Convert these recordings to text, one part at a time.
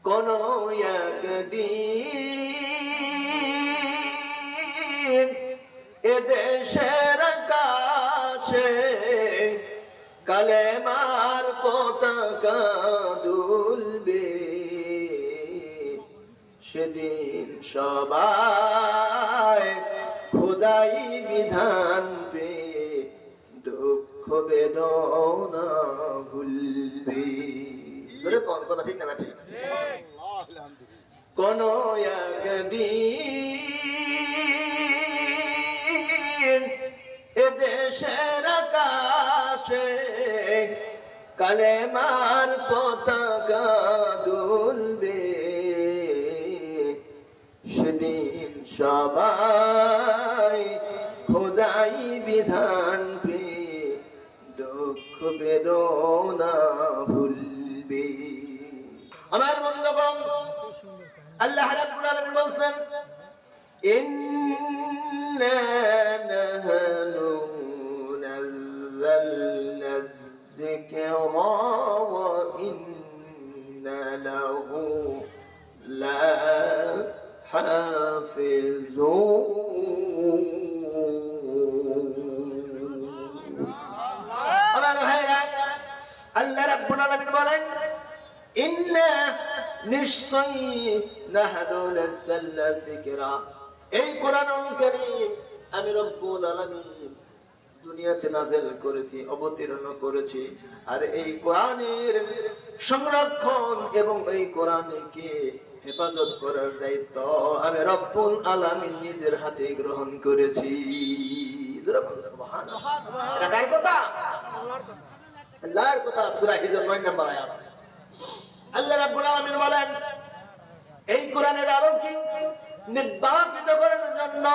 কোন একদিন এদেশের আকাশে কালেমার পতাকা দুলবে, সেদিন সবাই খোদাই বিধান পে দুঃখ বেদনা ভুলবে। কোন কথা ঠিক না ঠিক? কোন একদিন এদেশের আকাশে কালেমার পতাকা দুলবে, সেদিন সবাই খোদাই বিধান পে দুঃখ বেদনা ভুলবে। আমার বন্ধুগণ, আল্লাহ রাব্বুল আলামিন বলেন, ইন্না নাহনু নাযালনা যিকরা ওয়া ইন্না লাহু লাহাফিজুন। আমার ভাইরা, আল্লাহ রাব্বুল আলামিন বলেন, ইন্না নিশ্চয়ই নাহনু নাযালনা যিকরা, এই কোরআনুল কারীম আমি রব্বুল আলামিন দুনিয়াতে নাযিল করেছি, অবতীর্ণ করেছি। আর এই কোরআনের সংরক্ষণ এবং এই কোরআনকে হেফাজত করার দায়িত্ব আমি রব্বুল আলামিন নিজের হাতে গ্রহণ করেছি। সুবহানাল্লাহ। এটা কার কথা? আল্লাহর কথা। সূরা হিজর 9 নম্বর আয়াত। আল্লাহ রাব্বুল আলামিন বলেন, এই কোরআনের আলোকে নির্বাপিত করার জন্য,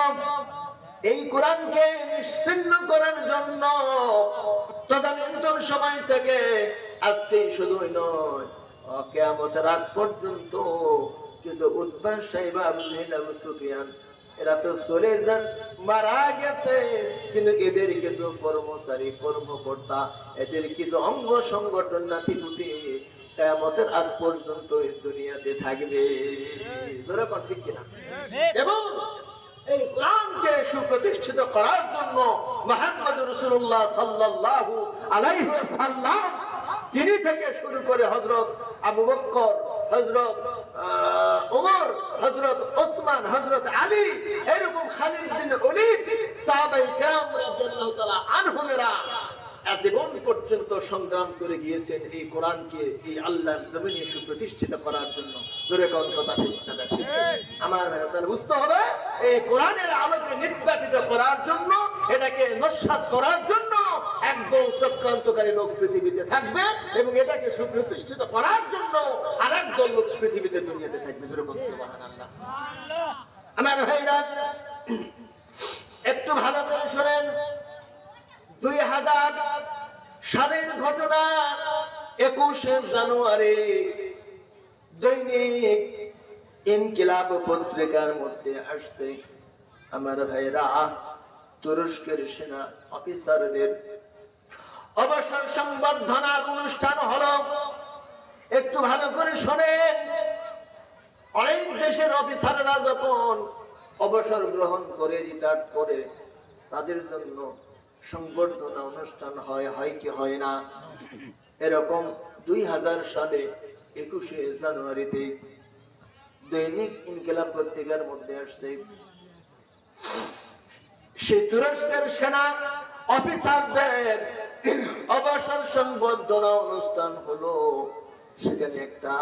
এই কোরআনকে নিশ্চিহ্ন করার জন্য তদানীন্তন সময় থেকে আজকে শুধুই নয়, কিয়ামতের আগ পর্যন্ত কিন্তু উতবা সাইবা আবু জাহল আবু সুফিয়ান এরা তো চলে যান, মারা গেছে, কিন্তু এদের কিছু কর্মচারী কর্মকর্তা, এদের কিছু অঙ্গ সংগঠন নাতিপুতি কিয়ামতের আগ পর্যন্ত এই দুনিয়াতে থাকবে। জোরে বল ঠিক কিনা? এবং এই কোরআনকে সুপ্রতিষ্ঠিত করার জন্য মুহাম্মদ রাসূলুল্লাহ সাল্লাল্লাহু আলাইহি ওয়াসাল্লাম তিনি থেকে শুরু করে হযরত আবু বকর, হযরত ওমর, হযরত ওসমান, হযরত আলী, এরকম খালিদ বিন ওলীদ, সাহাবায়ে কেরাম রাদিয়াল্লাহু তাআলা আনহুমরা আজীবন পর্যন্ত সংগ্রাম করে গিয়েছেন এই কোরআনকে এই আল্লাহর জমিনে সুপ্রতিষ্ঠিত করার জন্য। জোরে কথা ঠিক না ঠিক? আমার তাহলে বুঝতে হবে, এই কোরআনের আলোকে নির্বাপিত করার জন্য, এটাকে নস্যাৎ করার জন্য একদল চক্রান্তকারী লোক পৃথিবীতে থাকবে, এবং এটাকে সুপ্রতিষ্ঠিত করার জন্য আরেকদল লোক পৃথিবীতে দুনিয়াতে থাকবে। জোরে বলুন সুবহানাল্লাহ। আমার ভাইরা, একটু ভালো করে শুনেন। 2000 সালের ঘটনা। 21শে জানুয়ারি দৈনিক ইনকিলাব পত্রিকার মধ্যে আসছে, আমার ভাইরা, তুরস্কের সেনা অফিসারদের অবসর সংবর্ধনার অনুষ্ঠান হলো। একটু ভালো করে শোনেন। অনেক দেশের অফিসাররা যখন অবসর গ্রহণ করে, রিটায়ার করে, তাদের জন্য সংবর্ধনা অনুষ্ঠান হয় কি হয় না? এরকম 2000 সালে 21শে জানুয়ারিতে দৈনিক ইনকিলাব পত্রিকার মধ্যে আসছে, সেই তুরস্কের সেনা অফিসারদের অবসর সংবর্ধনা অনুষ্ঠান হলো। সেখানে একটা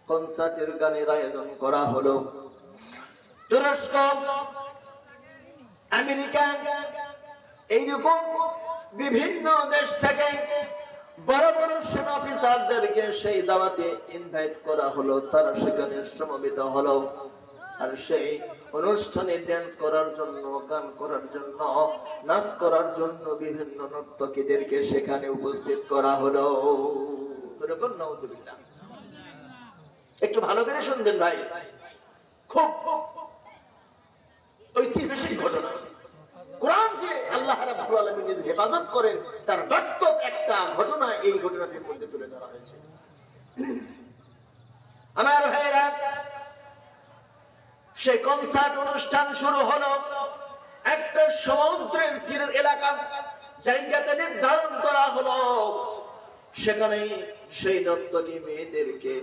কনসার্টের গানের আয়োজন করা হলো। তুরস্ক, আমেরিকা, এইরকম বিভিন্ন দেশ থেকে বড় বড় সেনা অফিসারদেরকে সেই দাওয়াতে ইনভাইট করা হলো। তারা সেখানে সমবেত হলো। আর সেই অনুষ্ঠানে ড্যান্স করার জন্য, গান করার জন্য, নাচ করার জন্য বিভিন্ন নর্তকীদেরকে সেখানে উপস্থিত করা হলো। একটু ভালো করে শুনবেন ভাই, খুব ঐতিহাসিক ঘটনা। কোরআন যে আল্লাহ রাব্বুল আলামিন হেফাজত করেন, তার বাস্তব একটা ঘটনা এই ঘটনাটির মধ্যে তুলে ধরা হয়েছে। আমার ভাইরা, সেই কনসার্ট অনুষ্ঠান শুরু হলো একটা সমুদ্রের তীরের এলাকা জায়গাতে নির্ধারণ করা হলো। সেখানে সেই নর্তকী মেয়েদেরকে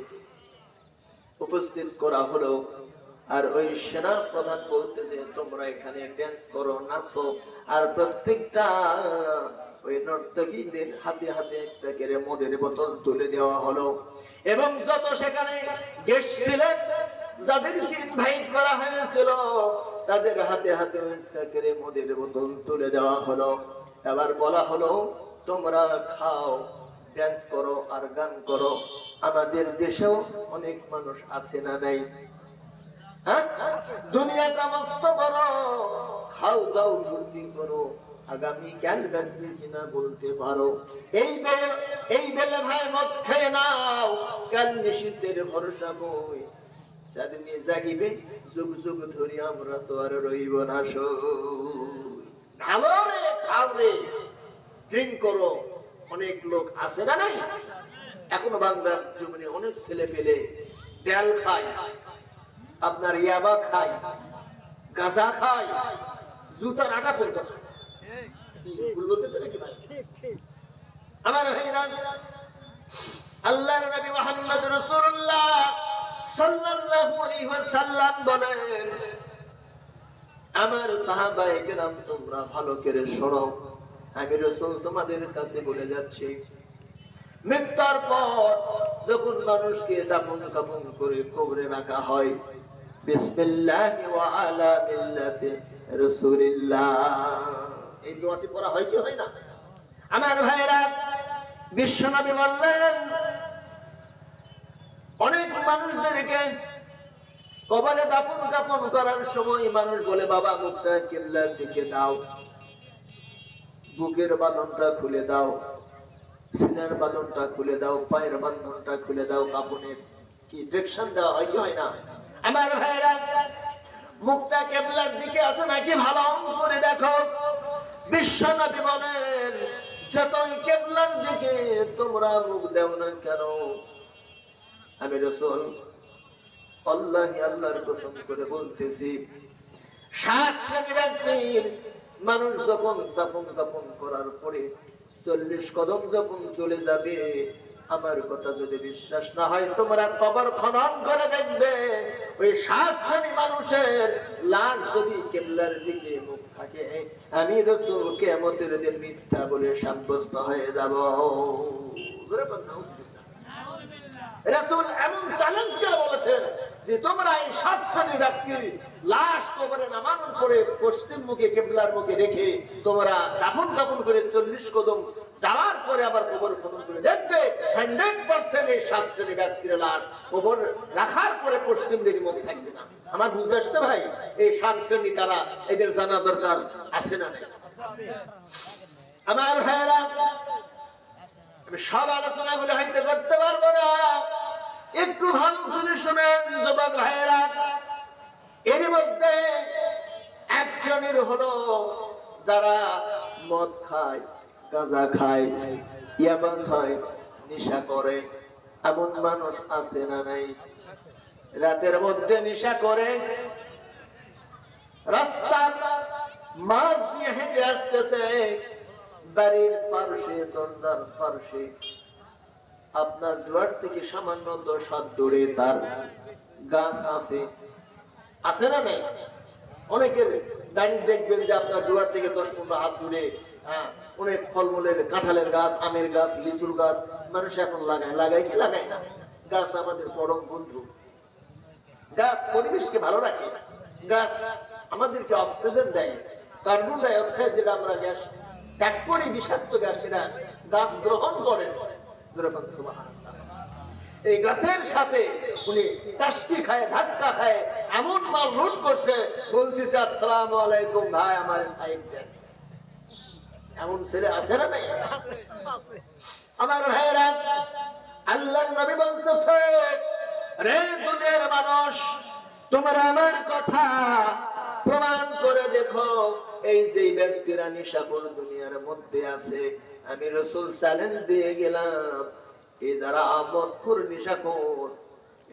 উপস্থিত করা হলো। আর ওই সেনা প্রধান বলতেছে, তোমরা এখানে ড্যান্স করো, নাচো। আর প্রত্যেকটা ওই নর্তকীদের হাতে হাতে একটা করে মদের বোতল তুলে দেওয়া হলো। এবং যত সেখানে গেস্ট ছিলেন, যাদেরকে ইনভাইট করা হয়েছিল, তাদের হাতে হাতে একটা করে মদের বোতল তুলে দেওয়া হলো। এবার বলা হলো, তোমরা খাও, ড্যান্স করো আর গান করো। আমাদের দেশেও অনেক মানুষ আছে না নাই? দুনিয়াটা মস্ত বড়, খাও দাও ফুর্তি করো, আগামী কাল বাঁচবে কিনা বলতে পারো। এই বেলে ভাই মদ খেয়ে নাও, কাল নিষিদ্ধের ভরসা বই সাদনি জাগিবে, যুগ যুগ ধরে আমরা তো আর রইব না। ভালো রে, খাও রে, ড্রিঙ্ক করো। অনেক লোক আছে না নাই? এখনো বাংলার জীবনে অনেক ছেলে পেলে তেল খায়, আপনার ইয়াবা খায়, গাঁজা খায়, জুতার আটা পর্যন্ত খায়। ভুল বলতেছে নাকি ভাই? আমার ভাইরা, আল্লাহর নবী মুহাম্মদ রাসূলুল্লাহ সাল্লাল্লাহু আলাইহি ওয়াসাল্লাম বলেন, আমার সাহাবায়ে কেরাম তোমরা ভালো করে শোনো, আমি রাসূল তোমাদের কাছে বলে যাচ্ছি, মৃত্যুর পর যখন মানুষকে দাফন কাফন করে কবরে রাখা হয়, বিসমিল্লাহি ওয়া আলা মিল্লাতি রাসূলিল্লাহ, এই দোয়াটি পড়া হয় কি হয় না? আমার ভাইরা, বিশ্বনবী বললেন, অনেক মানুষদেরকে কবরে দাফন কাফন করার সময় মানুষ বলে, বাবা মুখটা কিবলার দিকে দাও, বুকের বাঁধনটা খুলে দাও, সিনার বাঁধনটা খুলে দাও, পায়ের বাঁধনটা খুলে দাও, কাপড়ের কি ডিরেকশন দেওয়া হয় কি হয় না? আমার ভাইরা, মুখটা কিবলার দিকে আছে নাকি ভালো করে দেখো। বিশ্বনবী বলেন, যতই কিবলার দিকে তোমরা মুখ দাও না কেন, আমি রাসূল আল্লাহর কসম করে বলতেছি, 7 শ্রেণীর ব্যক্তির মানুষ যখন দাফন কাফন করার পরে 40 কদম যখন চলে যাবে, আমার কথা যদি বিশ্বাস না হয়, তোমরা কবর খনন করে দেখবে, ওই 7 শ্রেণী মানুষের লাশ যদি কিবলার দিকে মুখ থাকে, আমি রাসূল কিয়ামতের দিন মিথ্যা বলে সাব্যস্ত হয়ে যাব। রাসূল এমন চ্যালেঞ্জ করে বলেছেন যে তোমরা এই 7 শ্রেণীর ব্যক্তির লাশ কবরে নামানোর পরে পশ্চিম মুখে কিবলার মুখে রেখে তোমরা দাফন কাফন করে 40 কদম যাওয়ার পরে আবার কবর খনন করে দেখবে 100% এই 7 শ্রেণীর ব্যক্তির লাশ কবর রাখার পরে পশ্চিম দিকে মুখ থাকবে না। আমার বুঝতে আসছে ভাই? এই 7 শ্রেণী কারা, এদের জানা দরকার আছে না নাই? আমার ভাইরা, আমি সব আলোচনাগুলো হয়তো করতে পারবো না, একটু ভালো করে শোনেন যুবক ভাইয়েরা। এর মধ্যে এক শ্রেণীর হলো যারা মদ খায়, গাঁজা খায়, ইয়াবা খায়, নেশা করে। এমন মানুষ আছে না নাই? রাতের মধ্যে নেশা করে, রাস্তার মাঝ দিয়ে হেঁটে আসতেছে, বাড়ির পার্শ্বে, দরজার পার্শ্বে, আপনার দুয়ার থেকে সামান্য 10 হাত দূরে তার গাছ আছে না নাই? অনেকের দাঁড়িয়ে দেখবেন যে আপনার দুয়ার থেকে 10-15 হাত দূরে অনেক ফলমূলের, কাঁঠালের গাছ, আমের গাছ, লিচুর গাছ মানুষ এখন লাগায় কি লাগায় না? গাছ আমাদের পরম বন্ধু। গাছ পরিবেশকে ভালো রাখে, গাছ আমাদেরকে অক্সিজেন দেয়, কার্বন ডাই অক্সাইড যেটা আমরা গ্যাস ত্যাগ করি, বিষাক্ত গ্যাস, সেটা গাছ গ্রহণ করে। এই গাছের সাথে উনি টাস্টি খায়, ধাক্কা খায়, এমন মাল লুট করছে, বলতেছে আসসালামু আলাইকুম ভাই, আমার সাইড দেন। এমন ছেলে আছে না নাই? আমার ভাইরা, আল্লাহর নবী বলতেছে, রে দুনিয়ার মানুষ, তোমরা আমার কথা প্রমাণ করে দেখো, এই যে ব্যক্তিরা নিশাখোর দুনিয়ার মধ্যে আছে, আমি রাসূল চ্যালেঞ্জ দিয়ে গেলাম, এই যারা মদখোর, নিশাখোর,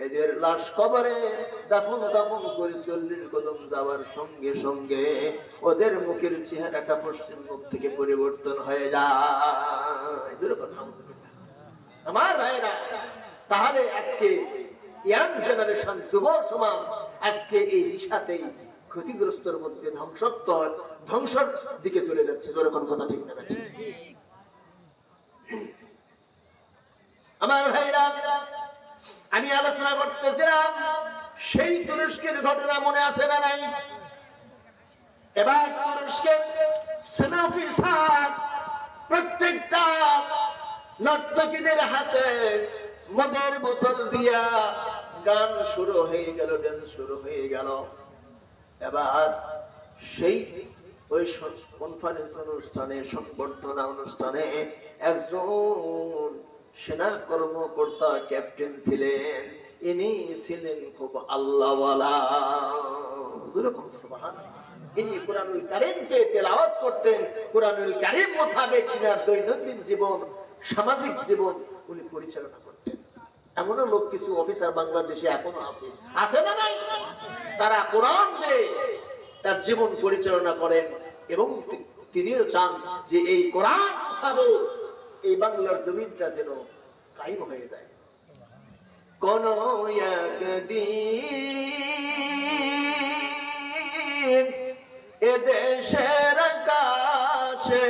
এদের লাশ কবরে দাফন করে 40 কদম যাওয়ার সঙ্গে সঙ্গে ওদের মুখের চেহারাটা পশ্চিম মুখ থেকে পরিবর্তন হয়ে যায়। আমার ভাইরা, তাহলে আজকে ইয়াং জেনারেশন, যুব সমাজ আজকে এই দিশাতেই ক্ষতিগ্রস্তর মধ্যে ধ্বংসর দিকে চলে যাচ্ছে। যখন কথা ঠিক না আমার ভাইরা, আমি আলোচনা করতেছিলাম সেই তুরস্কের ঘটনা মনে আছে না নাই? এবার তুরস্কের সেনা অফিসার প্রত্যেকটা নর্তকীদের হাতে মদের বোতল দিয়া গান শুরু হয়ে গেল, ডান্স শুরু হয়ে গেল। এবার সেই ওই কনফারেন্স অনুষ্ঠানে, সংবর্ধনা অনুষ্ঠানে একজন সেনা কর্মকর্তা ক্যাপ্টেন ছিলেন। ইনি ছিলেন খুব আল্লাহওয়ালা। ইনি কুরআনুল কারীমকে তেলাওয়াত করতেন। কুরআনুল কারীম মোতাবেক তিনার দৈনন্দিন জীবন, সামাজিক জীবন উনি পরিচালনা করতেন। এমনও লোক কিছু অফিসার বাংলাদেশে এখনো আছে না নাই? তারা কোরআন দিয়ে তার জীবন পরিচালনা করেন এবং তিনিও চান যে এই কোরআন মোতাবেক এই বাংলার জমিনটা যেন কায়েম হয়ে যায়। কোন একদিন এদেশের আকাশে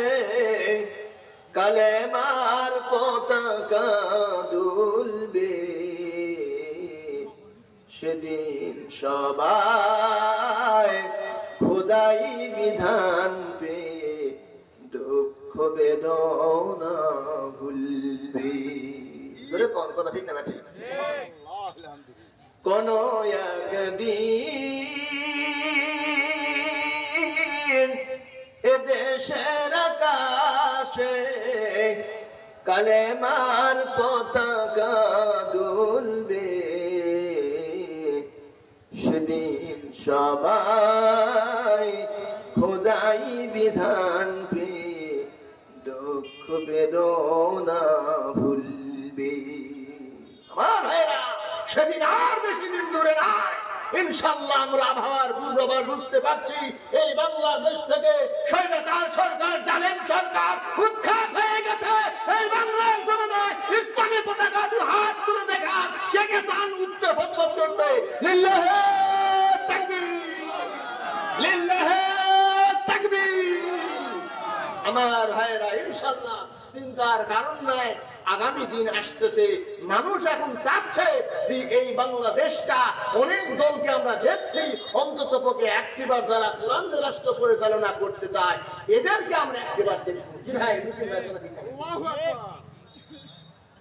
কালেমার পতাকা দুলবে, সেদিন সবাই খোদাই বিধান পে দুঃখ বেদনা ভুলবে। কোন কথা ঠিক না ঠিক? কোন একদিন এদেশের আকাশে কালেমার পতাকা দুলবে, সেদিন সবাই খোদাই বিধান পে দুঃখ বেদনা ভুলবে। আমার ভাইরা, সেদিন আর বেশি দিন দূরে নাই। ইনশাআল্লাহ আমরা আবহাওয়ার পূর্বাভাস বুঝতে পারছি। এই বাংলাদেশ থেকে স্বৈরাচার সরকার, জালেম সরকার উৎখাত হয়ে গেছে। এই বাংলার জনগণ ইসলামী পতাকা দু হাত তুলে দেখার কে কে চান উঠতে ভোট করতে? লিল্লাহে তাকবীর, লিল্লাহে তাকবীর। আমার ভাইরা, ইনশাআল্লাহ চিন্তার কারণ নাই। আগামী দিন আসতেছে, মানুষ এখন চাচ্ছে যে এই বাংলাদেশটা, অনেক দলকে আমরা দেখছি অন্তত পক্ষে একটিবার যারা কোরআন রাষ্ট্র পরিচালনা করতে চায় এদেরকে আমরা একটিবার দেখছি।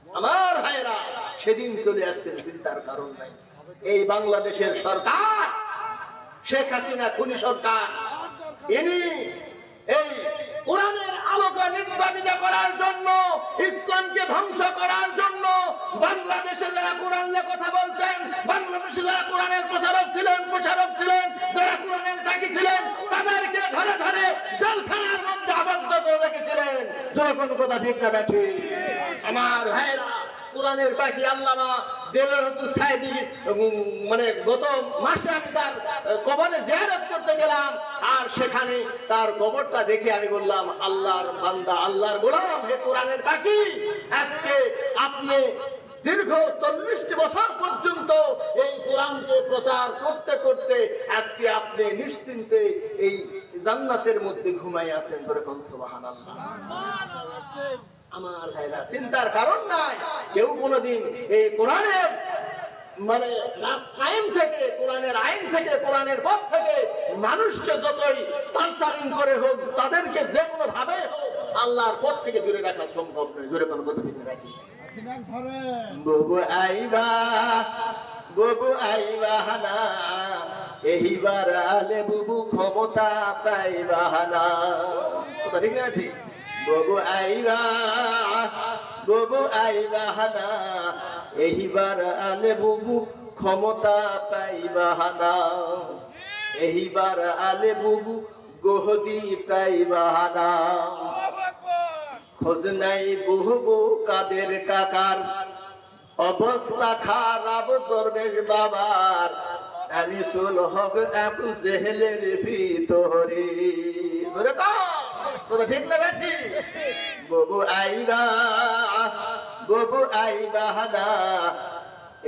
আমার ভাইরা, সেদিন চলে আসতে চিন্তার কারণ নাই। এই বাংলাদেশের সরকার, শেখ হাসিনা খুনি সরকার, ইনি এই কোরআনের আলোকে নির্বাচিত করার জন্য, ইসলামকে ধ্বংস করার জন্য বাংলাদেশে যারা কোরআন নিয়ে কথা বলতেন, বাংলাদেশে যারা কোরআনের প্রচারক ছিলেন, যারা কোরআনের টাকি ছিলেন, তাদেরকে ধরে ধরে জেলখানার মধ্যে আবদ্ধ করে রেখেছিলেন। যখন কথা ঠিক না ব্যাঠি? আমার ভাইরা, কোরআনের পাখি আল্লামা দেলোয়ার হোসেন সাঈদী, মানে গত মাসে আমি তার কবরে জিয়ারত করতে গেলাম, আর সেখানে তার কবরটা দেখে আমি বললাম, আল্লাহর বান্দা, আল্লাহর গোলাম, হে কোরআনের পাখি, আজকে আপনি দীর্ঘ 40 বছর পর্যন্ত এই কোরআনকে প্রচার করতে করতে আজকে আপনি নিশ্চিন্তে এই জান্নাতের মধ্যে ঘুমাই আছেন। ধরে কোন সুবহানাল্লাহ। আমার ভাইরা, চিন্তার কারণ নাই। কেউ কোনদিন এই কোরআনের মানে কায়েম থেকে, কোরআনের আইন থেকে, কোরআনের পথ থেকে মানুষকে যতই টর্চারিং করে হোক, তাদেরকে যে কোনো ভাবে হোক আল্লাহর পথ থেকে দূরে রাখা সম্ভব নয়। দূরে কোনো কথা ঠিক রাখি। বুবু আইবা, বুবু আইবা হানা, এইবার আলে বুবু ক্ষমতা পাইবা হানা। কথা ঠিক না ঠিক? বুবু আইবা, বুবু আইবা হানা, এইবার আলে বুবু ক্ষমতা পাইবা হানা, এইবার আলে বুবু গহদি পাইবা হানা। খোঁজ নাই বুবু কাদের কাকার, অবস্থা খারাপ দরবেশ বাবার, আনিসুল হক আপু জেহেলের ভিতরে। কথা ঠিক না বেশি? ববু আইবা না,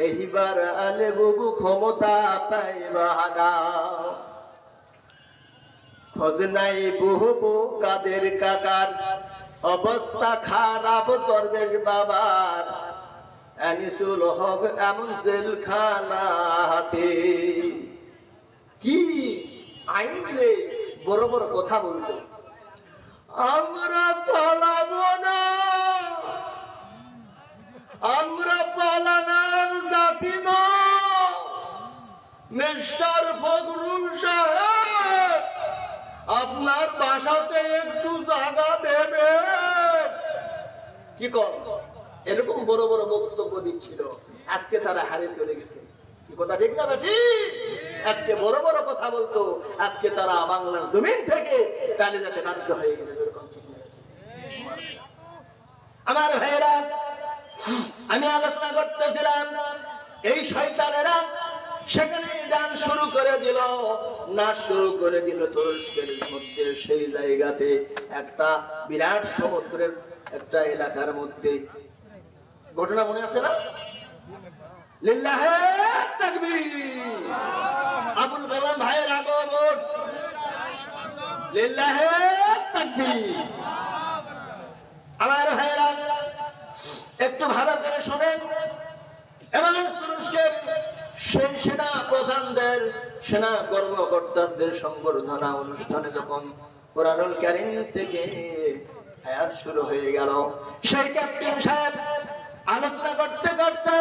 এইবার আলে ববু ক্ষমতা পাইবা না। খোঁজ নাই বহু কাদের কাকার, অবস্থা খারাপ দরবেশ বাবার, আনিসুল হক এমন জেলখানাতে। কি আইনলে বড় বড় কথা বলতো, আমরা পালাবো না, আমরা পালানোর জাতি না। মিস্টার ফখরুল সাহেব, আপনার বাসাতে একটু জায়গা দেবে? কি কর, এরকম বড় বড় বক্তব্য দিচ্ছিল। আজকে তারা হারে চলে গেছে। কি কথা ঠিক না ঠিক? আজকে বড় বড় কথা বলতো, আজকে তারা বাংলার জমিন থেকে চালে যেতে বাধ্য হয়ে গেছে। আমার ভাইয়েরা, আমি আলোচনা করতেছিলাম এই শয়তানেরা সেখানে গান শুরু করে দিল, নাচ শুরু করে দিল তুরস্কের মধ্যে। সেই জায়গাতে একটা বিরাট সমুদ্রের একটা এলাকার মধ্যে ঘটনা মনে আছে না? লিল্লাহে তাকবীর, আবুল কালাম ভাইয়ের আগমন, লিল্লাহে তাকবীর। আমার ভাইয়েরা একটু ভালো করে শোনেন। এবং তুরস্কের সেই সেনা প্রধানদের, সেনা কর্মকর্তাদের সংবর্ধনা অনুষ্ঠানে যখন কোরআনুল কারীম থেকে আয়াত শুরু হয়ে গেল, সেই ক্যাপ্টেন সাহেব আলোচনা করতে করতে